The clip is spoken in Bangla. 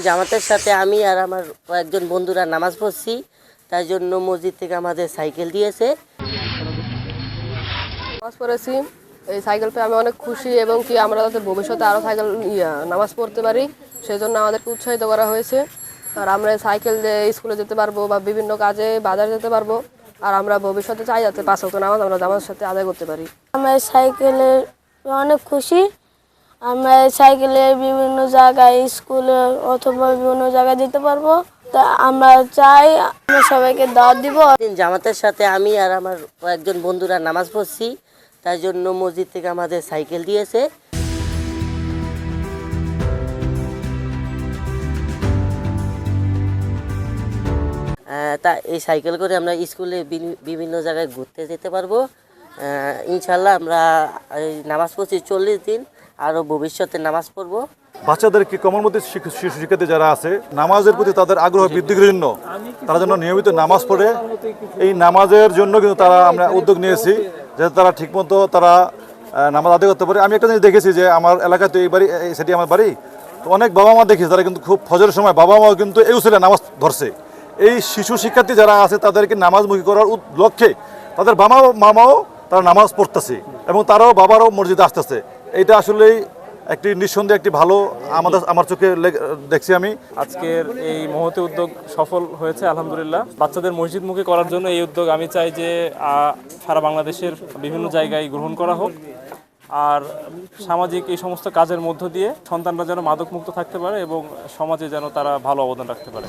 জামাতের সাথে আমি আর আমার কয়েকজন বন্ধুরা নামাজ পড়ছি, তাই জন্য মসজিদ থেকে আমাদের সাইকেল দিয়েছে। নামাজ পড়েছি, এই সাইকেল পেয়ে আমি অনেক খুশি এবং কি আমরা যাতে ভবিষ্যতে আরও সাইকেল নামাজ পড়তে পারি সেই জন্য আমাদেরকে উৎসাহিত করা হয়েছে। আর আমরা সাইকেল দিয়ে স্কুলে যেতে পারবো বা বিভিন্ন কাজে বাজার যেতে পারবো। আর আমরা ভবিষ্যতে চাই যাতে 5 ওয়াক্ত নামাজ আমরা জামাতের সাথে আদায় করতে পারি। আমরা সাইকেলে অনেক খুশি। আমরা সাইকেলে বিভিন্ন জায়গায় স্কুলে অথবা বিভিন্ন জায়গায় যেতে পারবো। তা আমরা চাই আমরা সবাইকে দাওয়াত দিব। জামাতের সাথে আমি আর আমার কয়েকজন বন্ধুরা নামাজ পড়ছি, তাই জন্য মসজিদ থেকে আমাদের সাইকেল দিয়েছে। তা এই সাইকেল করে আমরা স্কুলে বিভিন্ন জায়গায় ঘুরতে যেতে পারবো। ইনশাল্লাহ আমরা এই নামাজ পড়ছি 40 দিন, আরও ভবিষ্যতে নামাজ পড়বো। বাচ্চাদেরকে কমলমতি শিশু শিক্ষার্থী যারা আছে নামাজের প্রতি তাদের আগ্রহ বৃদ্ধির জন্য তারা যেন নিয়মিত নামাজ পড়ে, এই নামাজের জন্য কিন্তু আমরা উদ্যোগ নিয়েছি যাতে তারা ঠিকমতো নামাজ আদায় করতে পারে। আমি একটা জিনিস দেখেছি যে আমার এলাকাতে এই বাড়ি, সেটি আমার বাড়ি, তো অনেক বাবা মা দেখেছি তারা কিন্তু খুব ফজরের সময় বাবা মাও কিন্তু এই উসিলে নামাজ ধরছে। এই শিশু শিক্ষার্থী যারা আছে তাদেরকে নামাজমুখী করার লক্ষ্যে তাদের মামাও তারা নামাজ পড়তেছে এবং তারাও বাবারও মসজিদে আসতেছে। এইটা আসলেই একটি নিঃসন্দেহে একটি ভালো আমার চোখে দেখছি আমি। আজকের এই মহতি উদ্যোগ সফল হয়েছে আলহামদুলিল্লাহ। বাচ্চাদের মসজিদমুখী করার জন্য এই উদ্যোগ আমি চাই যে সারা বাংলাদেশের বিভিন্ন জায়গায় গ্রহণ করা হোক। আর সামাজিক এই সমস্ত কাজের মধ্য দিয়ে সন্তানরা যেন মাদকমুক্ত থাকতে পারে এবং সমাজে যেন তারা ভালো অবদান রাখতে পারে।